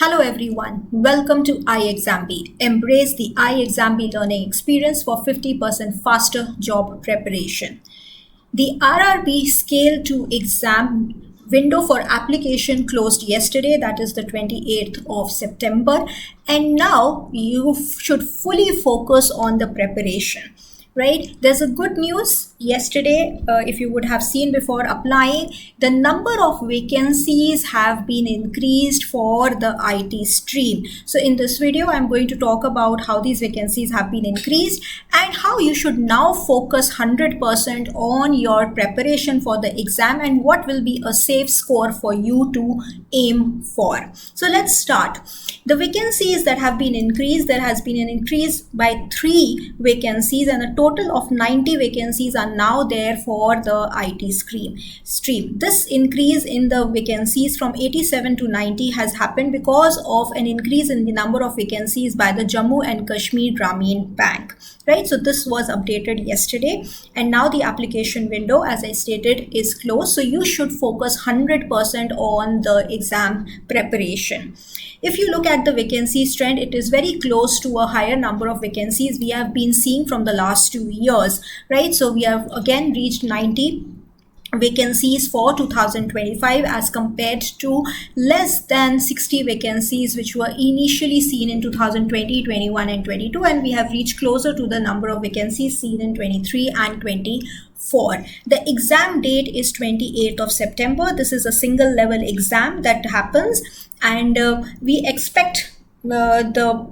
Hello everyone, welcome to ixamBee. Embrace the ixamBee learning experience for 50% faster job preparation. The RRB Scale 2 exam window for application closed yesterday, that is the 28th of September, and now you should fully focus on the preparation. Right? There's a good news. Yesterday, if you would have seen before applying, the number of vacancies have been increased for the IT stream. So in this video, I'm going to talk about how these vacancies have been increased and how you should now focus 100% on your preparation for the exam and what will be a safe score for you to aim for. So let's start. The vacancies that have been increased, there has been an increase by 3 vacancies and a total of 90 vacancies are now there for the IT stream. This increase in the vacancies from 87 to 90 has happened because of an increase in the number of vacancies by the Jammu and Kashmir Grameen Bank. Right, so this was updated yesterday and now the application window, as I stated, is closed. So you should focus 100% on the exam preparation. If you look at the vacancies trend, it is very close to a higher number of vacancies we have been seeing from the last 2 years, right? So we have again reached 90 vacancies for 2025 as compared to less than 60 vacancies which were initially seen in 2020, 21 and 22, and we have reached closer to the number of vacancies seen in 23 and 24. The exam date is 28th of September. This is a single level exam that happens and we expect the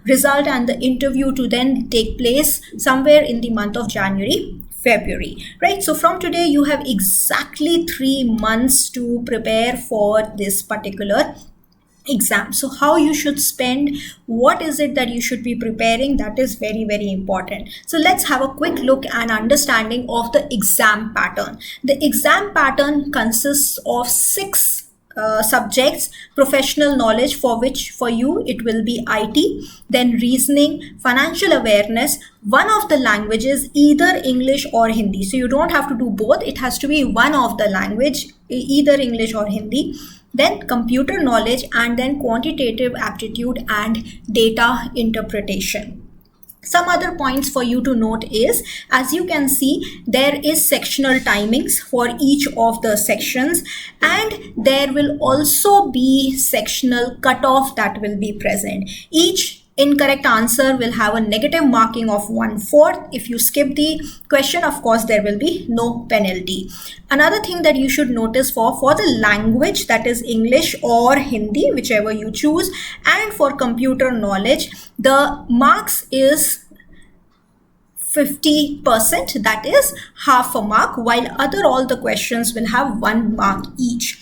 result and the interview to then take place somewhere in the month of February, right? So from today you have exactly 3 months to prepare for this particular exam. So how you should spend, what is it that you should be preparing, that is very, very important. So let's have a quick look and understanding of the exam pattern. The exam pattern consists of 6 subjects: professional knowledge, for which for you it will be IT, then reasoning, financial awareness, one of the languages, either English or Hindi. So you don't have to do both, it has to be one of the language, either English or Hindi, then computer knowledge, and then quantitative aptitude and data interpretation. Some other points for you to note is, as you can see, there is sectional timings for each of the sections and there will also be sectional cutoff that will be present. Each incorrect answer will have a negative marking of 1/4. If you skip the question, of course, there will be no penalty. Another thing that you should notice for the language, that is English or Hindi, whichever you choose, and for computer knowledge, the marks is 50%, that is half a mark, while all the questions will have 1 mark each.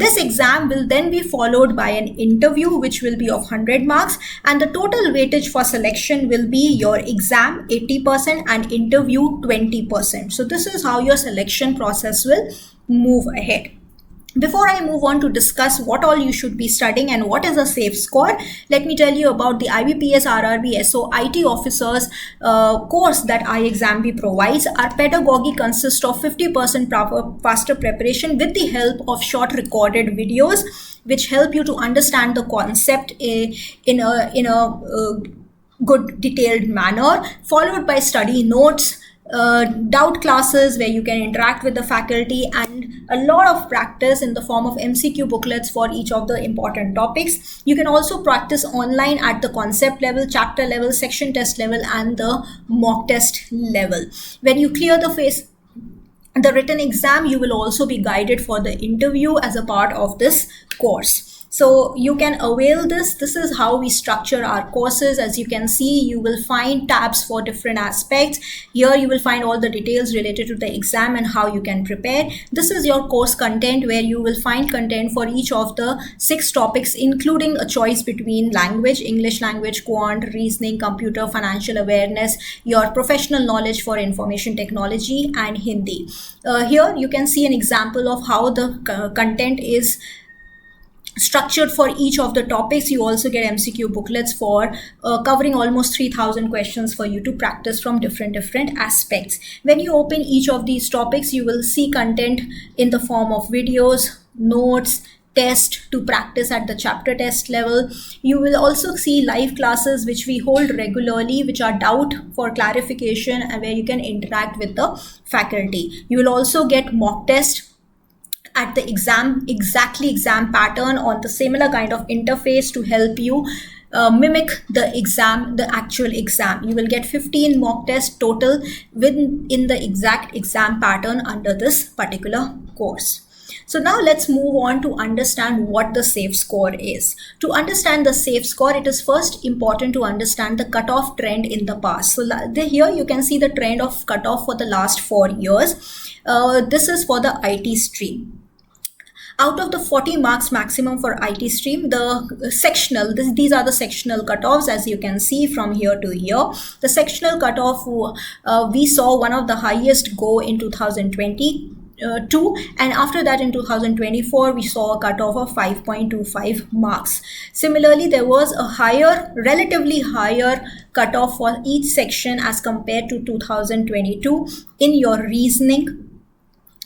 This exam will then be followed by an interview which will be of 100 marks, and the total weightage for selection will be your exam 80% and interview 20%. So this is how your selection process will move ahead. Before I move on to discuss what all you should be studying and what is a safe score, let me tell you about the IBPS RRB SC IT Officers course that ixamBee provides. Our pedagogy consists of 50% faster preparation with the help of short recorded videos which help you to understand the concept in a good detailed manner, followed by study notes, doubt classes where you can interact with the faculty, and a lot of practice in the form of MCQ booklets for each of the important topics. You can also practice online at the concept level, chapter level, section test level, and the mock test level. When you clear the written exam, you will also be guided for the interview as a part of this course. So you can avail this. This is how we structure our courses. As you can see, you will find tabs for different aspects. Here you will find all the details related to the exam and how you can prepare. This is your course content, where you will find content for each of the 6 topics, including a choice between language, English language, quant, reasoning, computer, financial awareness, your professional knowledge for information technology, and Hindi. Here you can see an example of how the content is structured for each of the topics. You also get MCQ booklets for covering almost 3,000 questions for you to practice from different aspects. When you open each of these topics, you will see content in the form of videos, notes, test to practice at the chapter test level. You will also see live classes which we hold regularly, which are doubt for clarification and where you can interact with the faculty. You will also get mock test at the exam pattern on the similar kind of interface to help you mimic the actual exam. You will get 15 mock tests total in the exact exam pattern under this particular course. So now let's move on to understand what the SAFE score is. To understand the SAFE score, it is first important to understand the cutoff trend in the past. So here you can see the trend of cutoff for the last 4 years. This is for the IT stream. Out of the 40 marks maximum for IT stream, the sectional, these are the sectional cutoffs, as you can see from here to here. The sectional cutoff, we saw one of the highest go in 2022, and after that in 2024 we saw a cutoff of 5.25 marks. Similarly, there was a relatively higher cutoff for each section as compared to 2022 in your reasoning,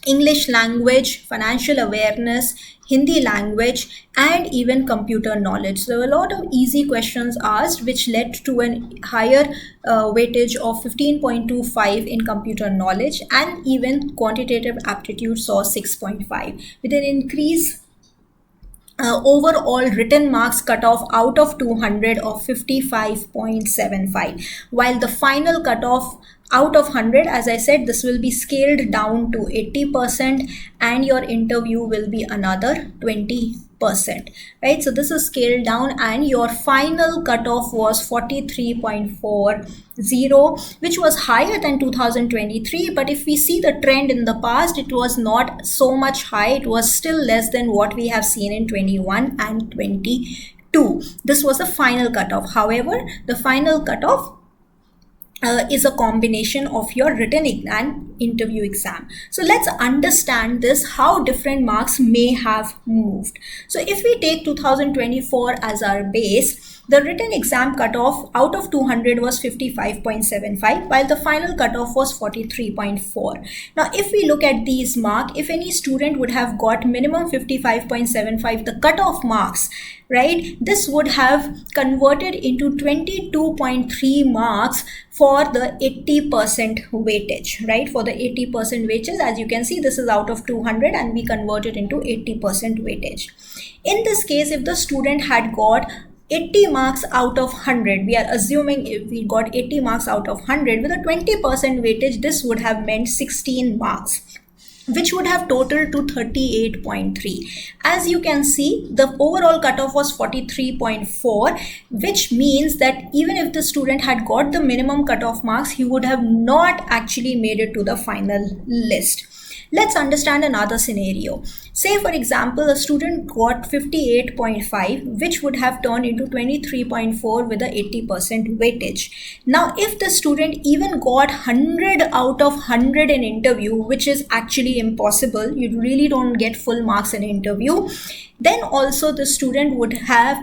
English language, financial awareness, Hindi language, and even computer knowledge. So a lot of easy questions asked, which led to a higher weightage of 15.25 in computer knowledge, and even quantitative aptitude saw 6.5 with an increase overall written marks cutoff out of 200 of 55.75, while the final cutoff out of 100, as I said, this will be scaled down to 80% and your interview will be another 20%, right? So this is scaled down and your final cutoff was 43.40, which was higher than 2023, but if we see the trend in the past, it was not so much high. It was still less than what we have seen in 21 and 22. This was the final cutoff. However, the final cutoff is a combination of your written and interview exam. So let's understand this, how different marks may have moved. So if we take 2024 as our base, the written exam cutoff out of 200 was 55.75, while the final cutoff was 43.4. Now, if we look at these marks, if any student would have got minimum 55.75, the cutoff marks, right, this would have converted into 22.3 marks for the 80% weightage, right? For the 80% weightage, as you can see, this is out of 200 and we converted into 80% weightage. In this case, if the student had got 80 marks out of 100, we are assuming if we got 80 marks out of 100 with a 20% weightage, this would have meant 16 marks, which would have totaled to 38.3. As you can see, the overall cutoff was 43.4, which means that even if the student had got the minimum cutoff marks, he would have not actually made it to the final list. Let's understand another scenario. Say, for example, a student got 58.5, which would have turned into 23.4 with a 80% weightage. Now, if the student even got 100 out of 100 in interview, which is actually impossible, you really don't get full marks in interview, then also the student would have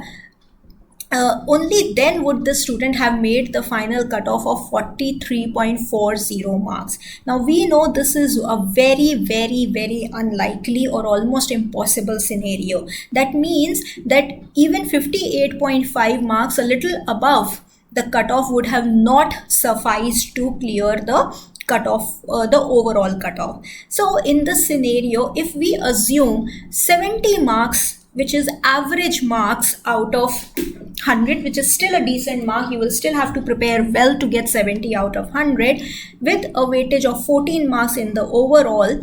only then would the student have made the final cutoff of 43.40 marks. Now we know this is a very, very, very unlikely or almost impossible scenario. That means that even 58.5 marks, a little above the cutoff, would have not sufficed to clear the cutoff, the overall cutoff. So in this scenario, if we assume 70 marks, which is average marks out of 100, which is still a decent mark, you will still have to prepare well to get 70 out of 100 with a weightage of 14 marks in the overall.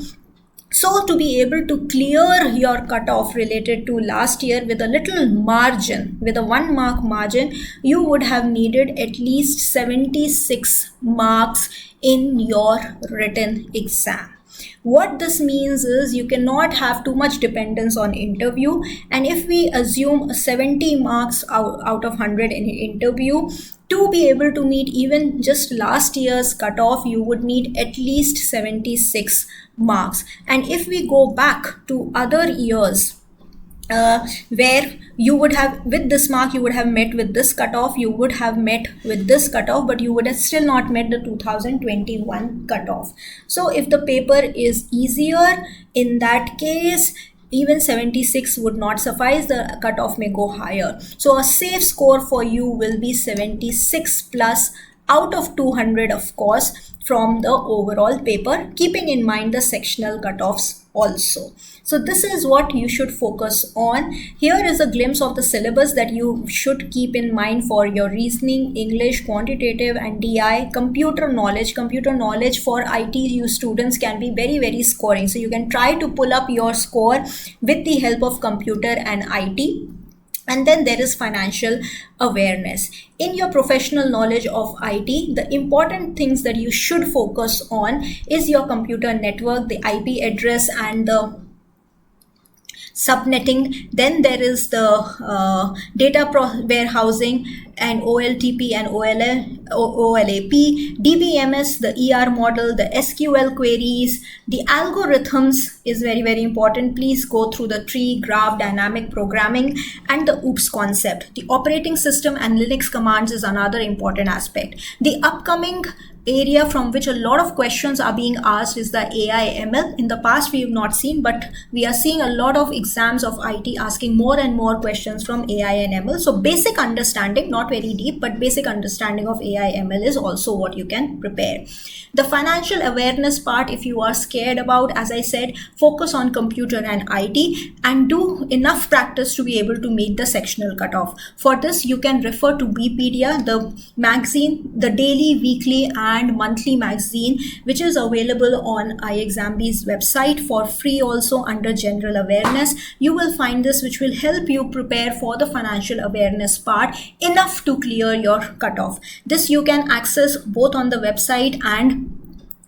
So to be able to clear your cutoff related to last year with a little margin, with a 1 mark margin, you would have needed at least 76 marks in your written exam. What this means is you cannot have too much dependence on interview, and if we assume 70 marks out of 100 in interview, to be able to meet even just last year's cutoff, you would need at least 76 marks. And if we go back to other years, where you would have, with this mark, you would have met with this cutoff, you would have met with this cutoff, but you would have still not met the 2021 cutoff. So if the paper is easier, in that case, Even 76 would not suffice, the cutoff may go higher. So a safe score for you will be 76 plus out of 200, of course, from the overall paper, keeping in mind the sectional cutoffs also. So this is what you should focus on. Here is a glimpse of the syllabus that you should keep in mind for your reasoning, English, quantitative and DI. Computer knowledge for IT students can be very scoring. So you can try to pull up your score with the help of computer and IT. And then there is financial awareness. In your professional knowledge of IT, the important things that you should focus on is your computer network, the IP address and the subnetting. Then there is the data warehousing and OLTP and OLAP, DBMS, the ER model, the SQL queries, the algorithms is very important. Please go through the tree, graph, dynamic programming and the OOPS concept. The operating system and Linux commands is another important aspect. The upcoming area from which a lot of questions are being asked is the AI ML. In the past we have not seen, but we are seeing a lot of exams of IT asking more and more questions from AI and ML. So basic understanding, not very deep, but basic understanding of AI ML is also what you can prepare. The financial awareness part, if you are scared about, as I said, focus on computer and IT and do enough practice to be able to meet the sectional cutoff. For this, you can refer to Bpedia, the magazine, the daily, weekly and monthly magazine, which is available on ixamBee's website for free also under general awareness. You will find this, which will help you prepare for the financial awareness part enough to clear your cutoff. This you can access both on the website and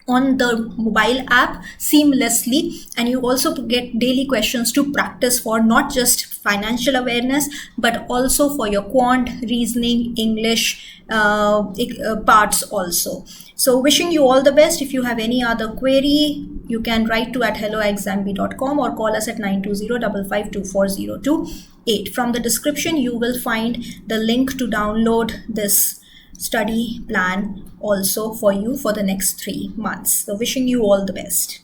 on the mobile app seamlessly, and you also get daily questions to practice for not just financial awareness but also for your quant, reasoning, English parts also. So wishing you all the best. If you have any other query, you can write to at hello@ixamBee.com or call us at 920-552-4028. From the description you will find the link to download this study plan also for you for the next 3 months. So wishing you all the best.